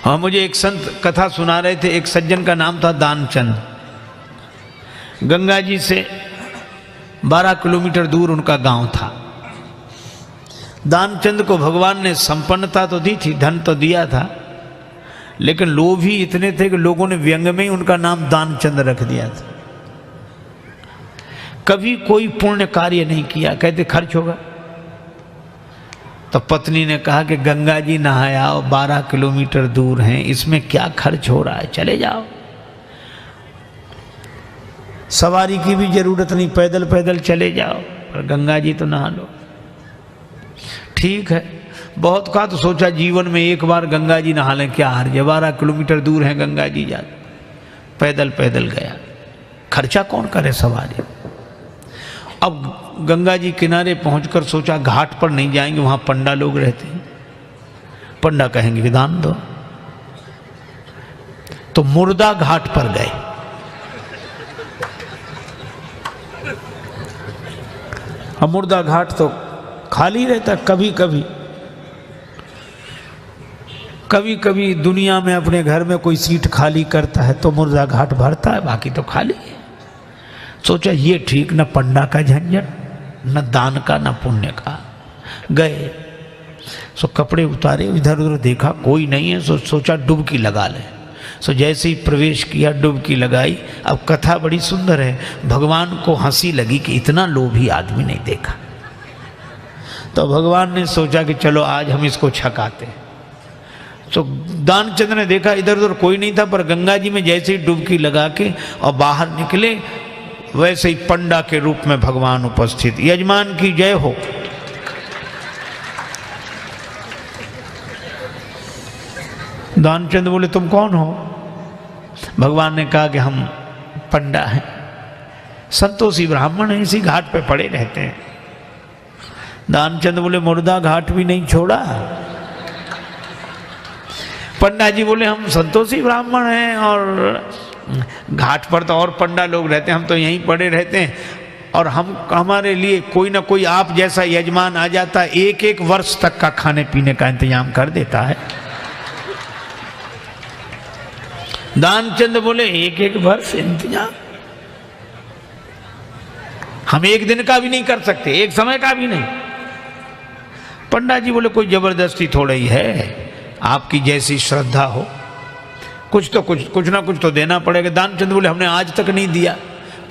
हाँ, मुझे एक संत कथा सुना रहे थे। एक सज्जन का नाम था दानचंद। गंगा जी से 12 किलोमीटर दूर उनका गांव था। दानचंद को भगवान ने संपन्नता तो दी थी, धन तो दिया था, लेकिन लोभ ही इतने थे कि लोगों ने व्यंग में ही उनका नाम दानचंद रख दिया था। कभी कोई पुण्य कार्य नहीं किया, कहते खर्च होगा। तो पत्नी ने कहा कि गंगा जी नहाया 12 किलोमीटर दूर हैं, इसमें क्या खर्च हो रहा है, चले जाओ। सवारी की भी जरूरत नहीं, पैदल पैदल चले जाओ, और गंगा जी तो नहा लो। ठीक है, बहुत कहा तो सोचा जीवन में एक बार गंगा जी नहा लें, क्या हर्ज है, 12 किलोमीटर दूर है गंगा जी, जा पैदल पैदल गया। खर्चा कौन करे सवारी। अब गंगा जी किनारे पहुंचकर सोचा घाट पर नहीं जाएंगे, वहां पंडा लोग रहते हैं, पंडा कहेंगे कि दान दो। तो मुर्दा घाट पर गए। अब मुर्दा घाट तो खाली रहता, कभी कभी कभी कभी दुनिया में अपने घर में कोई सीट खाली करता है तो मुर्दा घाट भरता है, बाकी तो खाली है। सोचा ये ठीक, न पंडा का झंझट, न दान का, न पुण्य का। गए सो कपड़े उतारे, इधर उधर देखा कोई नहीं है, सोचा डुबकी लगा ले। सो जैसे ही प्रवेश किया, डुबकी लगाई। अब कथा बड़ी सुंदर है। भगवान को हंसी लगी कि इतना लोभी आदमी नहीं देखा। तो भगवान ने सोचा कि चलो आज हम इसको छकाते हैं। तो दानचंद ने देखा इधर उधर कोई नहीं था, पर गंगा जी में जैसे ही डुबकी लगा के और बाहर निकले, वैसे ही पंडा के रूप में भगवान उपस्थित। यजमान की जय हो। दानचंद बोले तुम कौन हो। भगवान ने कहा कि हम पंडा हैं, संतोषी ब्राह्मण हैं, इसी घाट पे पड़े रहते हैं। दानचंद बोले मुर्दा घाट भी नहीं छोड़ा। पंडा जी बोले हम संतोषी ब्राह्मण हैं और घाट पर तो और पंडा लोग रहते हैं, हम तो यहीं पड़े रहते हैं, और हम हमारे लिए कोई ना कोई आप जैसा यजमान आ जाता है, एक एक वर्ष तक का खाने पीने का इंतजाम कर देता है। दानचंद बोले एक एक वर्ष इंतजाम, हम एक दिन का भी नहीं कर सकते, एक समय का भी नहीं। पंडा जी बोले कोई जबरदस्ती थोड़ा ही है, आपकी जैसी श्रद्धा हो, कुछ ना कुछ तो देना पड़ेगा। दानचंद बोले हमने आज तक नहीं दिया।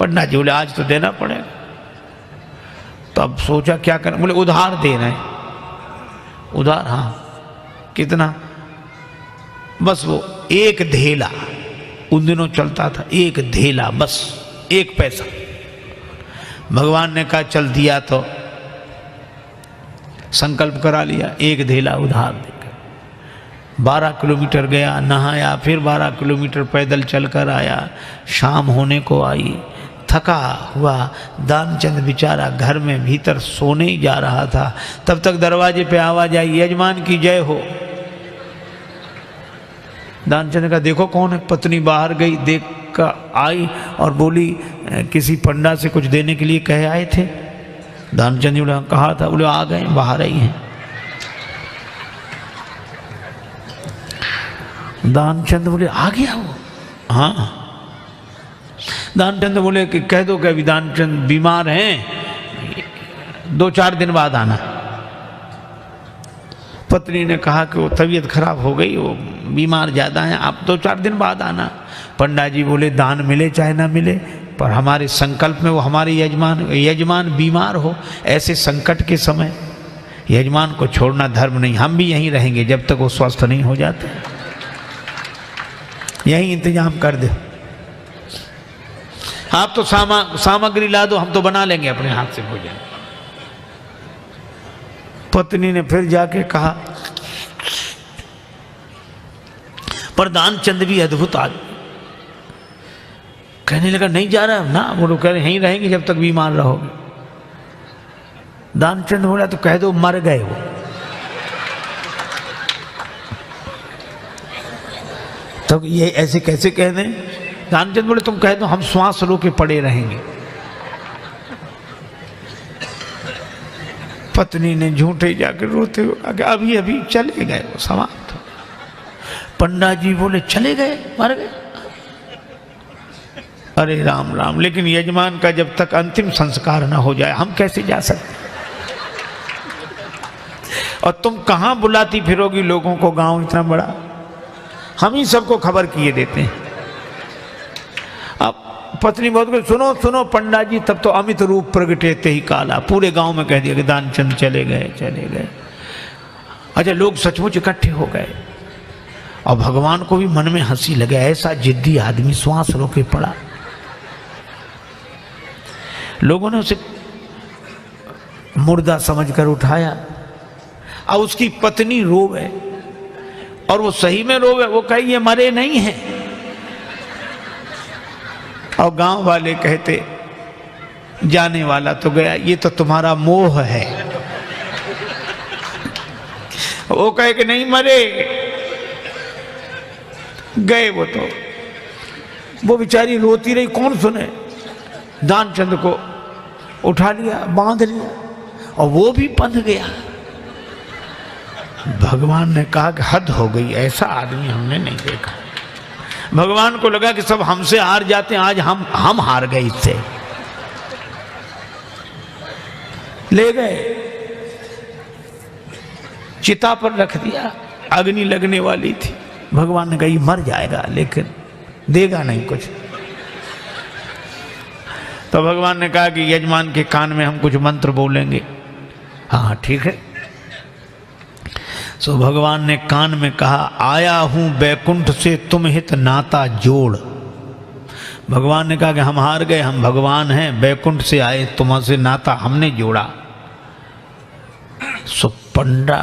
पंडा जी बोले आज तो देना पड़ेगा। तो अब सोचा क्या करना, बोले उधार दे रहे हैं। उधार, हाँ कितना, बस वो एक धेला, उन दिनों चलता था एक धेला, बस 1 पैसा। भगवान ने कहा चल दिया, तो संकल्प करा लिया, 1 धेला उधार देकर 12 किलोमीटर गया, नहाया, फिर 12 किलोमीटर पैदल चलकर आया। शाम होने को आई, थका हुआ दानचंद बेचारा घर में भीतर सोने ही जा रहा था। तब तक दरवाजे पे आवाज आई, यजमान की जय हो। दानचंद का देखो कौन है। पत्नी बाहर गई, देख कर आई और बोली किसी पंडा से कुछ देने के लिए कहे आए थे। दानचंद ने कहा था, बोले आ गए, बाहर आई हैं। दानचंद बोले आ गया वो, हाँ। दानचंद बोले कि कह दो कि अभी दानचंद बीमार हैं, 2-4 दिन बाद आना। पत्नी ने कहा कि वो तबीयत खराब हो गई, वो बीमार ज़्यादा हैं, आप 2-4 दिन बाद आना। पंडा जी बोले दान मिले चाहे ना मिले, पर हमारे संकल्प में वो हमारे यजमान बीमार हो, ऐसे संकट के समय यजमान को छोड़ना धर्म नहीं, हम भी यहीं रहेंगे जब तक वो स्वस्थ नहीं हो जाते, यहीं इंतजाम कर दे। आप तो सामग्री ला दो, हम तो बना लेंगे अपने हाथ से भोजन। पत्नी ने फिर जाके कहा, पर दानचंद भी अद्भुत आदमी, कहने लगा नहीं जा रहा ना, वो लोग कह रहे यहीं रहेंगे जब तक बीमार रहोगे। दानचंद बोला तो कह दो मर गए वो। तो ये ऐसे कैसे कह दें। दानचंद बोले तुम कह दो हम श्वास रो के पड़े रहेंगे। पत्नी ने झूठे जाकर रोते हुए कहा अभी अभी चले गए, वो समाप्त हो। पंडा जी बोले चले गए, मर गए। अरे राम राम, लेकिन यजमान का जब तक अंतिम संस्कार ना हो जाए हम कैसे जा सकते। और तुम कहां बुलाती फिरोगी लोगों को, गांव इतना बड़ा, हम ही सबको खबर किए देते हैं। अब पत्नी बहुत को सुनो सुनो पंडा जी, तब तो अमित रूप प्रगटेते ही काला, पूरे गांव में कह दिया कि दानचंद चले गए चले गए। अच्छा, लोग सचमुच इकट्ठे हो गए और भगवान को भी मन में हंसी लगे, ऐसा जिद्दी आदमी श्वास रोके पड़ा। लोगों ने उसे मुर्दा समझकर उठाया। अब उसकी पत्नी रोवे, और वो सही में रोवे, वो कहे ये मरे नहीं हैं। और गांव वाले कहते जाने वाला तो गया, ये तो तुम्हारा मोह है। वो कहे कि नहीं मरे, गए वो तो। वो बेचारी रोती रही, कौन सुने। दानचंद को उठा लिया, बांध लिया, और वो भी बंध गया। भगवान ने कहा कि हद हो गई, ऐसा आदमी हमने नहीं देखा। भगवान को लगा कि सब हमसे हार जाते हैं, आज हम हार गए इससे। ले गए, चिता पर रख दिया, अग्नि लगने वाली थी। भगवान ने कहा ये मर जाएगा लेकिन देगा नहीं कुछ। तो भगवान ने कहा कि यजमान के कान में हम कुछ मंत्र बोलेंगे। हाँ ठीक है। सो भगवान ने कान में कहा, आया हूं बैकुंठ से तुम हित नाता जोड़। भगवान ने कहा कि हम हार गए, हम भगवान हैं, बैकुंठ से आए, तुमसे नाता हमने जोड़ा। सो पंडा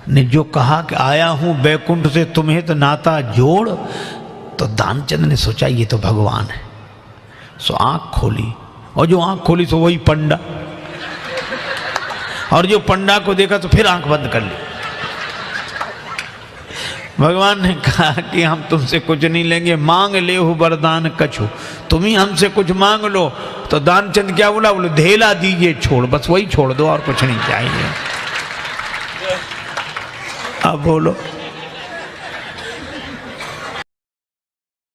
ने जो कहा कि आया हूं बैकुंठ से तुम हित नाता जोड़, तो दानचंद ने सोचा ये तो भगवान है। सो आंख खोली, और जो आंख खोली सो वही पंडा, और जो पंडा को देखा तो फिर आंख बंद कर ली। भगवान ने कहा कि हम तुमसे कुछ नहीं लेंगे, मांग ले हो वरदान कछु, तुम ही हमसे कुछ मांग लो। तो दानचंद क्या बोला, बोले धेला दीजिए छोड़, बस वही छोड़ दो और कुछ नहीं चाहिए। अब बोलो।